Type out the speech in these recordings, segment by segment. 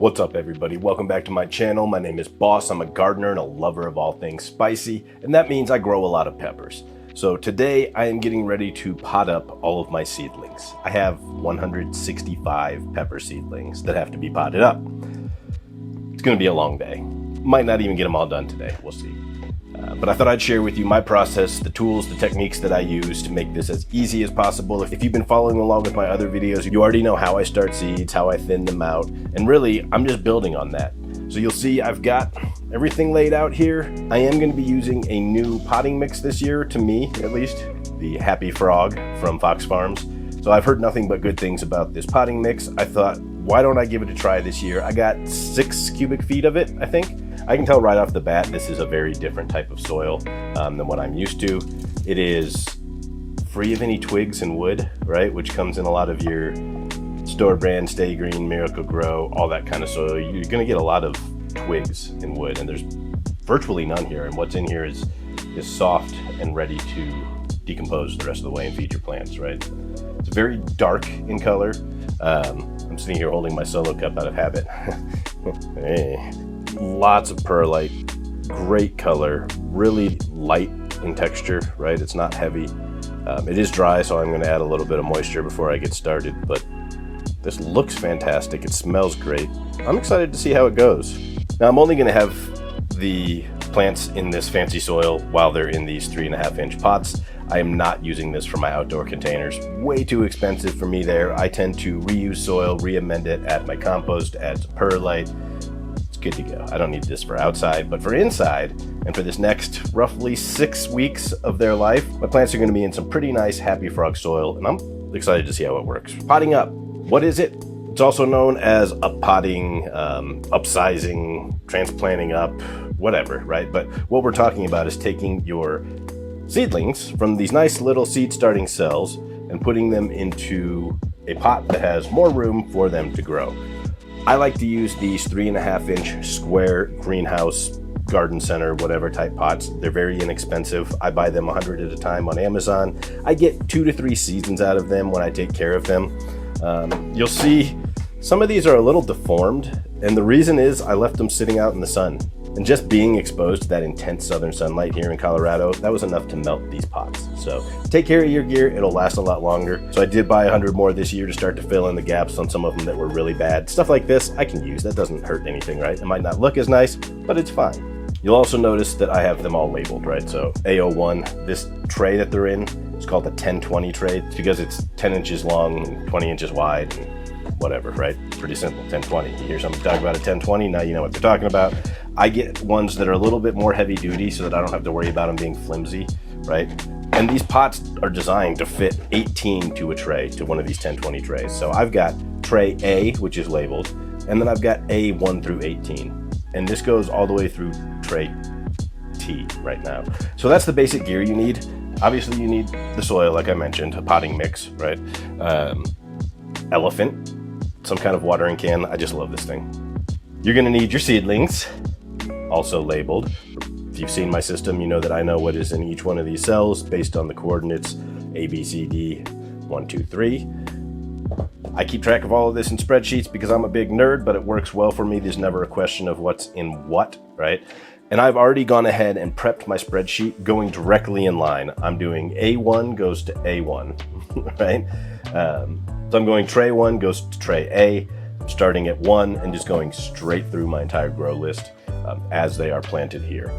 What's up everybody? Welcome back to my channel. My name is Boss. I'm a gardener and a lover of all things spicy, and that means I grow a lot of peppers. So today I am getting ready to pot up all of my seedlings. I have 165 pepper seedlings that have to be potted up. It's going to be a long day. Might not even get them all done today. We'll see. But I thought I'd share with you my process, the tools, the techniques that I use to make this as easy as possible. If you've been following along with my other videos, you already know how I start seeds, how I thin them out, and really I'm just building on that. So you'll see I've got everything laid out here. I am going to be using a new potting mix this year, to me at least, the Happy Frog from Fox Farms. So I've heard nothing but good things about this potting mix. I thought, why don't I give it a try this year? I got 6 cubic feet of it, I think. I can tell right off the bat this is a very different type of soil than what I'm used to. It is free of any twigs and wood, right? Which comes in a lot of your store brand, Stay Green, Miracle Grow, all that kind of soil. You're gonna get a lot of twigs and wood, and there's virtually none here. And what's in here is soft and ready to decompose the rest of the way and feed your plants, right? It's very dark in color. I'm sitting here holding my solo cup out of habit. Hey. Lots of perlite, great color, really light in texture, right? It's not heavy. It is dry, so I'm going to add a little bit of moisture before I get started, but this looks fantastic. It smells great. I'm excited to see how it goes. Now, I'm only going to have the plants in this fancy soil while they're in these 3.5-inch pots. I am not using this for my outdoor containers. Way too expensive for me there. I tend to reuse soil, re-amend it, add my compost, add some perlite. Good to go. I don't need this for outside, but for inside, and for this next roughly 6 weeks of their life, my plants are going to be in some pretty nice Happy Frog soil, and I'm excited to see how it works. Potting up. What is it? It's also known as uppotting, upsizing, transplanting up, whatever, right? But what we're talking about is taking your seedlings from these nice little seed starting cells and putting them into a pot that has more room for them to grow. I like to use these 3.5-inch square greenhouse, garden center, whatever type pots. They're very inexpensive. I buy them 100 at a time on Amazon. I get 2 to 3 seasons out of them when I take care of them. You'll see some of these are a little deformed, and the reason is I left them sitting out in the sun. And just being exposed to that intense southern sunlight here in Colorado, that was enough to melt these pots. So take care of your gear, it'll last a lot longer. So I did buy 100 more this year to start to fill in the gaps on some of them that were really bad. Stuff like this I can use, that doesn't hurt anything, right? It might not look as nice, but it's fine. You'll also notice that I have them all labeled, right? So A01, this tray that they're in, it's called the 1020 tray. It's because it's 10 inches long and 20 inches wide and whatever, right? Pretty simple, 1020. You hear somebody talk about a 1020, now you know what they're talking about. I get ones that are a little bit more heavy duty so that I don't have to worry about them being flimsy, right? And these pots are designed to fit 18 to a tray, to one of these 1020 trays. So I've got tray A, which is labeled, and then I've got A1 through 18. And this goes all the way through tray T right now. So that's the basic gear you need. Obviously you need the soil, like I mentioned, a potting mix, right? Elephant, some kind of watering can. I just love this thing. You're gonna need your seedlings, also labeled. If you've seen my system, you know that I know what is in each one of these cells based on the coordinates A, B, C, D, 1, 2, 3. I keep track of all of this in spreadsheets because I'm a big nerd, but it works well for me. There's never a question of what's in what, right? And I've already gone ahead and prepped my spreadsheet going directly in line. I'm doing A1 goes to A1, right? So I'm going tray 1 goes to tray A, starting at 1 and just going straight through my entire grow list as they are planted here.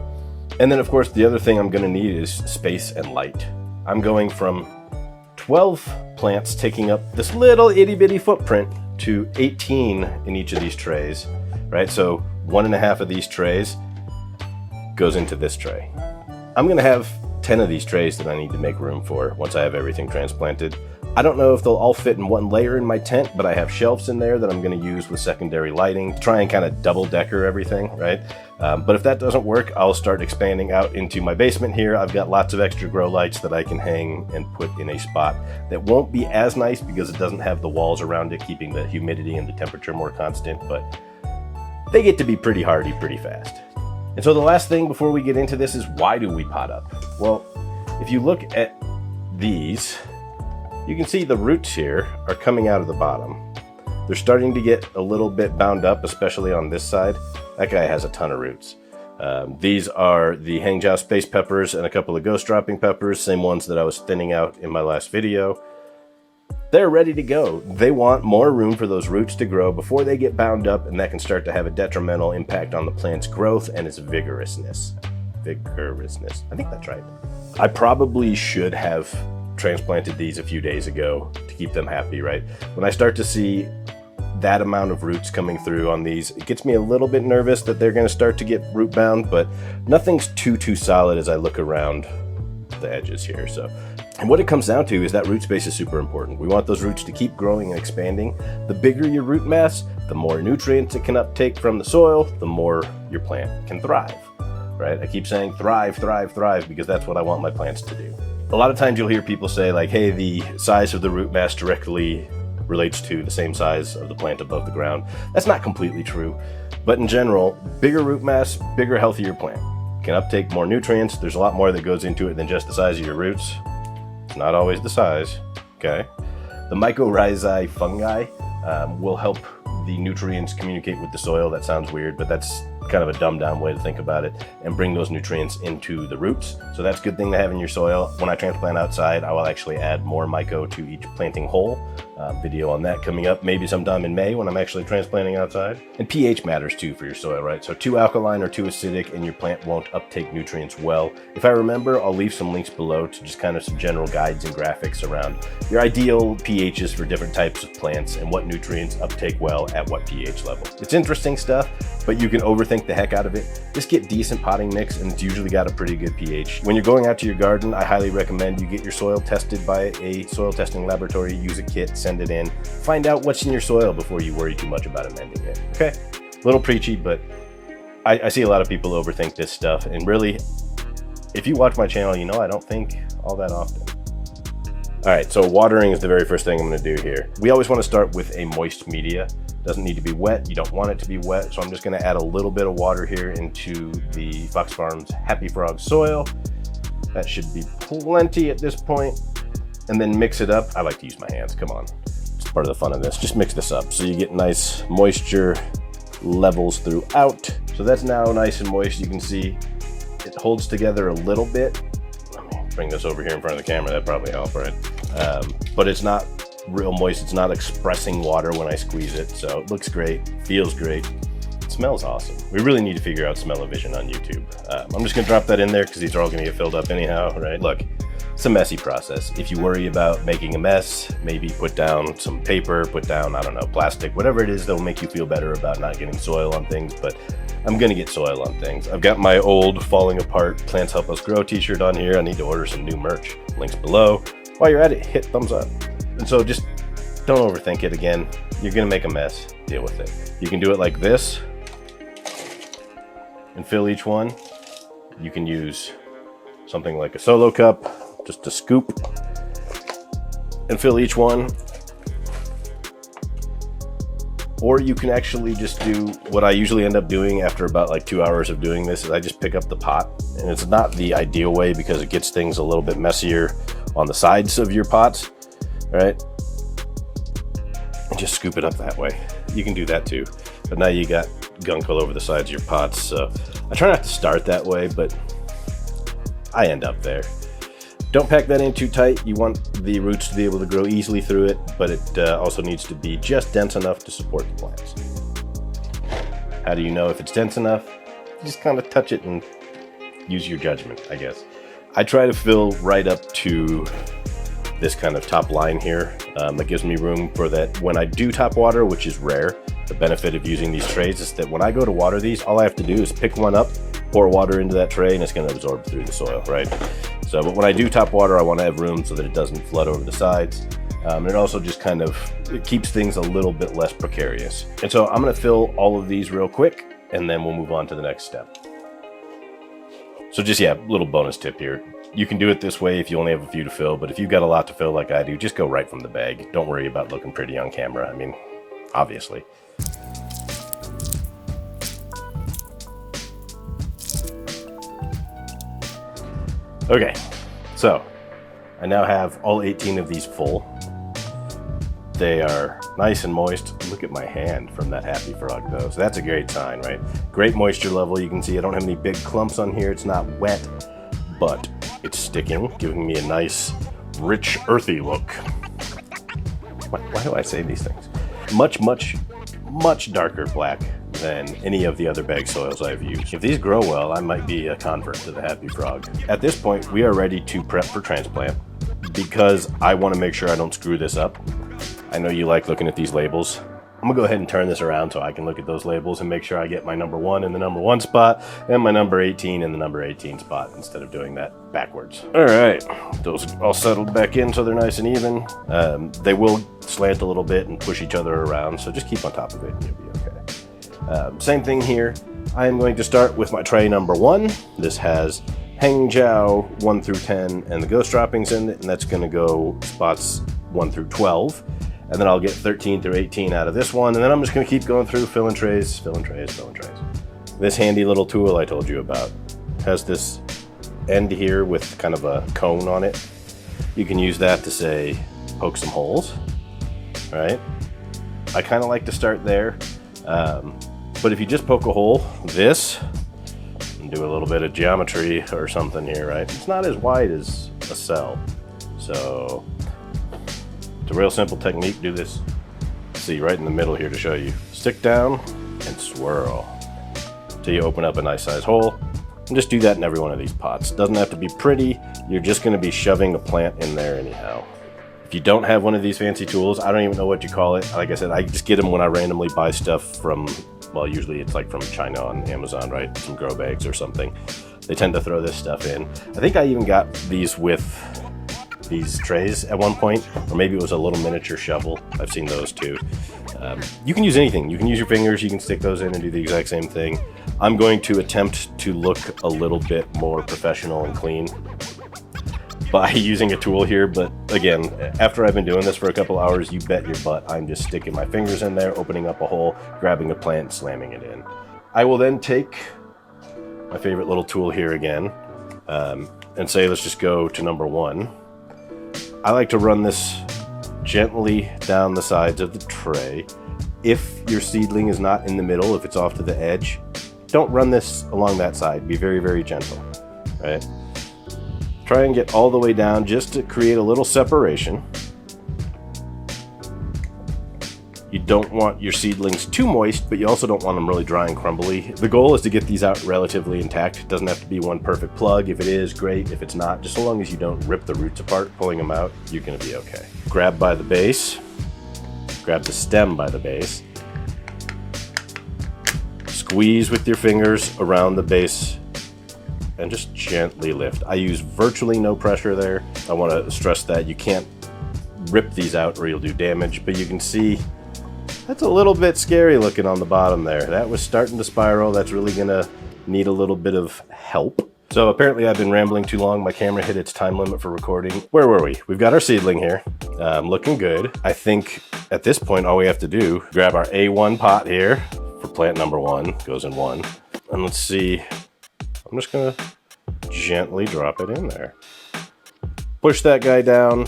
And then of course the other thing I'm going to need is space and light. I'm going from 12 plants taking up this little itty bitty footprint to 18 in each of these trays, right? So 1.5 of these trays goes into this tray. I'm going to have 10 of these trays that I need to make room for once I have everything transplanted. I don't know if they'll all fit in one layer in my tent, but I have shelves in there that I'm going to use with secondary lighting to try and kind of double decker everything, right? But if that doesn't work, I'll start expanding out into my basement here. I've got lots of extra grow lights that I can hang and put in a spot that won't be as nice because it doesn't have the walls around it, keeping the humidity and the temperature more constant, but they get to be pretty hardy pretty fast. And so the last thing before we get into this is, why do we pot up? Well, if you look at these, you can see the roots here are coming out of the bottom. They're starting to get a little bit bound up, especially on this side. That guy has a ton of roots. These are the Hangzhou space peppers and a couple of ghost dropping peppers, same ones that I was thinning out in my last video. They're ready to go. They want more room for those roots to grow before they get bound up, and that can start to have a detrimental impact on the plant's growth and its vigorousness. I think that's right. I probably should have transplanted these a few days ago to keep them happy, right? When I start to see that amount of roots coming through on these, it gets me a little bit nervous that they're going to start to get root bound, but nothing's too solid as I look around the edges here. And what it comes down to is that root space is super important. We want those roots to keep growing and expanding. The bigger your root mass, the more nutrients it can uptake from the soil, the more your plant can thrive, right? I keep saying thrive, thrive, thrive, because that's what I want my plants to do. A lot of times you'll hear people say like, hey, the size of the root mass directly relates to the same size of the plant above the ground. That's not completely true, but in general, bigger root mass, bigger, healthier plant. Can uptake more nutrients. There's a lot more that goes into it than just the size of your roots. It's not always the size, okay? The mycorrhizae fungi will help the nutrients communicate with the soil. That sounds weird, but that's kind of a dumbed down way to think about it, and bring those nutrients into the roots. So that's a good thing to have in your soil. When I transplant outside, I will actually add more myco to each planting hole. Video on that coming up maybe sometime in May when I'm actually transplanting outside. And pH matters too for your soil, right? So too alkaline or too acidic and your plant won't uptake nutrients well. If I remember, I'll leave some links below to just kind of some general guides and graphics around your ideal pHs for different types of plants and what nutrients uptake well at what pH level. It's interesting stuff, but you can overthink the heck out of it. Just get decent potting mix, and it's usually got a pretty good pH. When you're going out to your garden, I highly recommend you get your soil tested by a soil testing laboratory. Use a kit, send it in, find out what's in your soil before you worry too much about amending it. Okay, a little preachy, but I see a lot of people overthink this stuff, and really, if you watch my channel, you know I don't think all that often. All right, so watering is the very first thing I'm going to do here. We always want to start with a moist media. Doesn't need to be wet. You don't want it to be wet, so I'm just going to add a little bit of water here into the Fox Farms Happy Frog soil. That should be plenty at this point. And then mix it up. I like to use my hands, come on. It's part of the fun of this. Just mix this up so you get nice moisture levels throughout. So that's now nice and moist. You can see it holds together a little bit. Let me bring this over here in front of the camera. That'd probably help, right? But it's not real moist. It's not expressing water when I squeeze it. So it looks great, feels great. It smells awesome. We really need to figure out smell-o-vision on YouTube. I'm just gonna drop that in there because these are all gonna get filled up anyhow, right? Look. It's a messy process. If you worry about making a mess, maybe put down some paper, put down, I don't know, plastic, whatever it is that'll make you feel better about not getting soil on things, but I'm gonna get soil on things. I've got my old Falling Apart Plants Help Us Grow t-shirt on here. I need to order some new merch. Links below. While you're at it, hit thumbs up. And so just don't overthink it again. You're gonna make a mess, deal with it. You can do it like this and fill each one. You can use something like a solo cup, just a scoop, and fill each one. Or you can actually just do what I usually end up doing after about like 2 hours of doing this, is I just pick up the pot. And it's not the ideal way because it gets things a little bit messier on the sides of your pots, right? And just scoop it up that way. You can do that too. But now you got gunk all over the sides of your pots. So I try not to start that way, but I end up there. Don't pack that in too tight. You want the roots to be able to grow easily through it, but it also needs to be just dense enough to support the plants. How do you know if it's dense enough? You just kind of touch it and use your judgment, I guess. I try to fill right up to this kind of top line here. That gives me room for that when I do top water, which is rare. The benefit of using these trays is that when I go to water these, all I have to do is pick one up, pour water into that tray, and it's going to absorb through the soil, right? So, but when I do top water, I want to have room so that it doesn't flood over the sides. And it also just kind of, it keeps things a little bit less precarious. And so I'm going to fill all of these real quick, and then we'll move on to the next step. So just, yeah, little bonus tip here. You can do it this way if you only have a few to fill, but if you've got a lot to fill like I do, just go right from the bag. Don't worry about looking pretty on camera. I mean, obviously. Okay, so I now have all 18 of these full. They are nice and moist. Look at my hand from that happy frog though, so that's a great sign, right? Great moisture level. You can see I don't have any big clumps on here. It's not wet, but it's sticking, giving me a nice, rich, earthy look. Why do I say these things? Much darker black than any of the other bag soils I've used. If these grow well, I might be a convert to the happy frog. At this point, we are ready to prep for transplant because I want to make sure I don't screw this up. I know you like looking at these labels. I'm gonna go ahead and turn this around so I can look at those labels and make sure I get my number 1 in the number 1 spot and my number 18 in the number 18 spot instead of doing that backwards. All right, those all settled back in so they're nice and even. They will slant a little bit and push each other around, so just keep on top of it and you'll be okay. Same thing here. I am going to start with my tray number 1. This has hanging jow 1 through 10 and the ghost droppings in it, and that's gonna go spots 1 through 12. And then I'll get 13 through 18 out of this one. And then I'm just gonna keep going through filling trays. This handy little tool I told you about has this end here with kind of a cone on it. You can use that to, say, poke some holes, right? I kind of like to start there. But if you just poke a hole, and do a little bit of geometry or something here, right? It's not as wide as a cell. So it's a real simple technique. Do this, see, right in the middle here to show you. Stick down and swirl till you open up a nice size hole. And just do that in every one of these pots. Doesn't have to be pretty. You're just gonna be shoving a plant in there anyhow. If you don't have one of these fancy tools, I don't even know what you call it. Like I said, I just get them when I randomly buy stuff from, well, usually it's like from China on Amazon, right? Some grow bags or something. They tend to throw this stuff in. I think I even got these with these trays at one point, or maybe it was a little miniature shovel. I've seen those too. You can use anything. You can use your fingers, you can stick those in and do the exact same thing. I'm going to attempt to look a little bit more professional and clean by using a tool here, but again, after I've been doing this for a couple hours, you bet your butt I'm just sticking my fingers in there, opening up a hole, grabbing a plant, slamming it in. I will then take my favorite little tool here again, and say let's just go to number 1. I like to run this gently down the sides of the tray. If your seedling is not in the middle, if it's off to the edge, don't run this along that side. Be very, very gentle, right? Try and get all the way down just to create a little separation. You don't want your seedlings too moist, but you also don't want them really dry and crumbly. The goal is to get these out relatively intact. It doesn't have to be one perfect plug. If it is, great. If it's not, just so long as you don't rip the roots apart pulling them out, you're gonna be okay. Grab by the base, grab the stem by the base, squeeze with your fingers around the base, and just gently lift. I use virtually no pressure there. I wanna stress that you can't rip these out or you'll do damage, but you can see that's a little bit scary looking on the bottom there. That was starting to spiral. That's really gonna need a little bit of help. So apparently I've been rambling too long. My camera hit its time limit for recording. Where were we? We've got our seedling here, looking good. I think at this point, all we have to do, grab our A1 pot here for plant number 1, goes in 1. And let's see, I'm just gonna gently drop it in there. Push that guy down,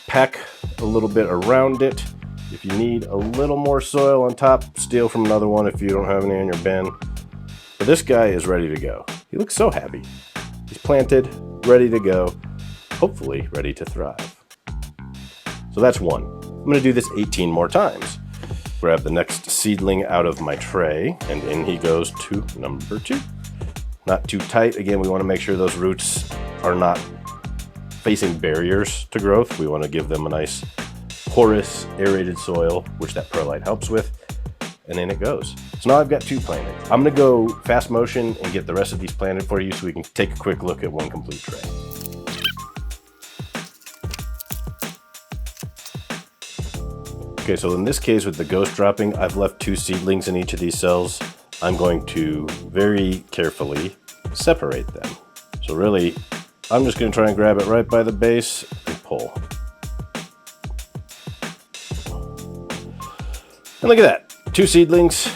pack a little bit around it. If you need a little more soil on top, steal from another one if you don't have any in your bin. But this guy is ready to go. He looks so happy. He's planted, ready to go, hopefully ready to thrive. So that's 1. I'm gonna do this 18 more times. Grab the next seedling out of my tray, and in he goes to number 2. Not too tight. Again, we wanna make sure those roots are not facing barriers to growth. We wanna give them a nice porous, aerated soil, which that perlite helps with, and in it goes. So now I've got 2 planted. I'm gonna go fast motion and get the rest of these planted for you so we can take a quick look at one complete tray. Okay, so in this case with the ghost dropping, I've left 2 seedlings in each of these cells. I'm going to very carefully separate them. So really, I'm just gonna try and grab it right by the base and pull. And look at that, 2 seedlings,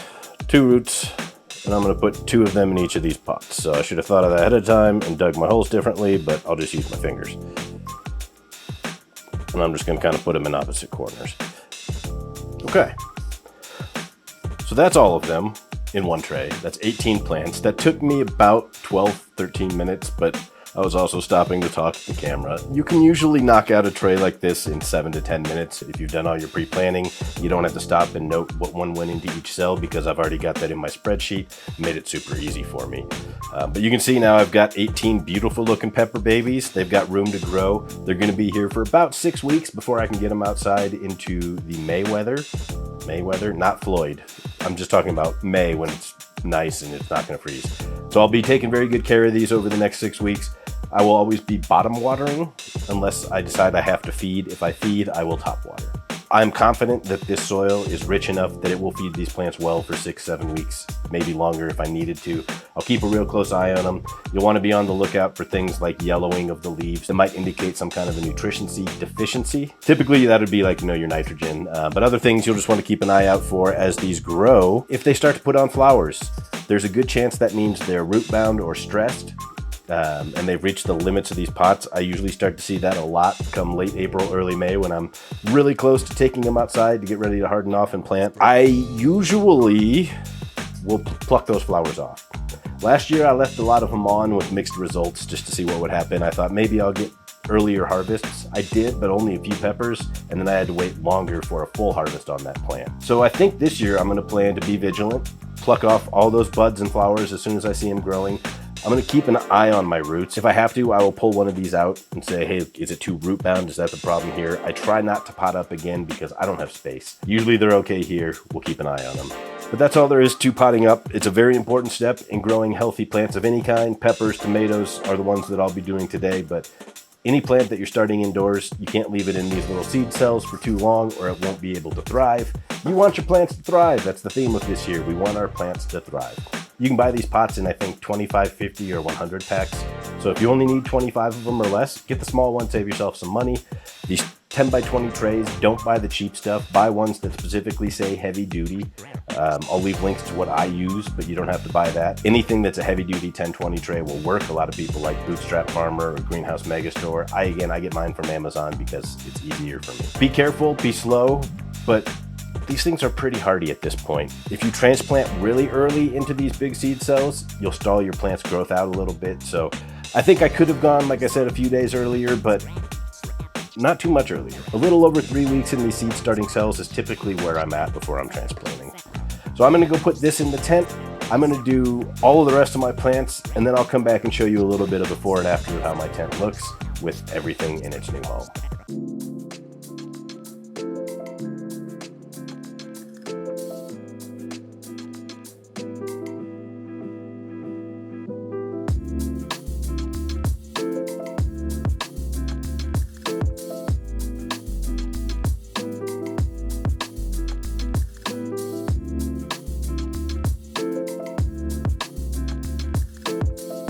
2 roots, and I'm gonna put 2 of them in each of these pots. So I should have thought of that ahead of time and dug my holes differently, but I'll just use my fingers. And I'm just gonna kind of put them in opposite corners. Okay, so that's all of them in one tray. That's 18 plants. That took me about 12, 13 minutes, but I was also stopping to talk to the camera. You can usually knock out a tray like this in 7 to 10 minutes if you've done all your pre-planning. You don't have to stop and note what one went into each cell because I've already got that in my spreadsheet. It made it super easy for me. But you can see now I've got 18 beautiful looking pepper babies. They've got room to grow. They're gonna be here for about 6 weeks before I can get them outside into the May weather. May weather, not Floyd. I'm just talking about May when it's nice and it's not gonna freeze. So I'll be taking very good care of these over the next 6 weeks. I will always be bottom watering unless I decide I have to feed. If I feed, I will top water. I'm confident that this soil is rich enough that it will feed these plants well for 6, 7 weeks, maybe longer if I needed to. I'll keep a real close eye on them. You'll want to be on the lookout for things like yellowing of the leaves that might indicate some kind of a nutrition deficiency. Typically that would be like, your nitrogen, but other things you'll just want to keep an eye out for as these grow. If they start to put on flowers, there's a good chance that means they're root bound or stressed. And they've reached the limits of these pots. I usually start to see that a lot come late April, early May when I'm really close to taking them outside to get ready to harden off and plant. I usually will pluck those flowers off. Last year I left a lot of them on with mixed results just to see what would happen. I thought maybe I'll get earlier harvests. I did, but only a few peppers, and then I had to wait longer for a full harvest on that plant. So I think this year I'm going to plan to be vigilant, pluck off all those buds and flowers as soon as I see them growing. I'm going to keep an eye on my roots. If I have to, I will pull one of these out and say, hey, is it too root bound? Is that the problem here? I try not to pot up again because I don't have space. Usually they're okay here. We'll keep an eye on them. But that's all there is to potting up. It's a very important step in growing healthy plants of any kind. Peppers, tomatoes are the ones that I'll be doing today, but any plant that you're starting indoors, you can't leave it in these little seed cells for too long or it won't be able to thrive. You want your plants to thrive. That's the theme of this year. We want our plants to thrive. You can buy these pots in, I think, 25, 50, or 100 packs. So if you only need 25 of them or less, get the small one, save yourself some money. These 10 by 20 trays, don't buy the cheap stuff. Buy ones that specifically say heavy duty. I'll leave links to what I use, but you don't have to buy that. Anything that's a heavy duty 10-20 tray will work. A lot of people like Bootstrap Farmer or Greenhouse Megastore. I get mine from Amazon because it's easier for me. Be careful, be slow, but these things are pretty hardy at this point. If you transplant really early into these big seed cells, you'll stall your plant's growth out a little bit. So I think I could have gone, like I said, a few days earlier, but not too much earlier. A little over 3 weeks in these seed starting cells is typically where I'm at before I'm transplanting. So I'm gonna go put this in the tent. I'm gonna do all of the rest of my plants, and then I'll come back and show you a little bit of before and after of how my tent looks with everything in its new home.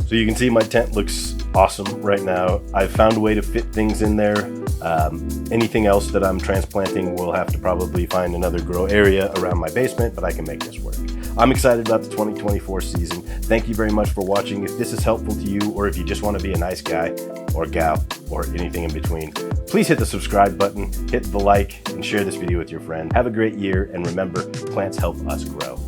So you can see my tent looks awesome right now. I've found a way to fit things in there. Anything else that I'm transplanting will have to probably find another grow area around my basement, but I can make this work. I'm excited about the 2024 season. Thank you very much for watching. If this is helpful to you, or if you just want to be a nice guy or gal or anything in between, please hit the subscribe button, hit the like, and share this video with your friend. Have a great year, and remember, plants help us grow.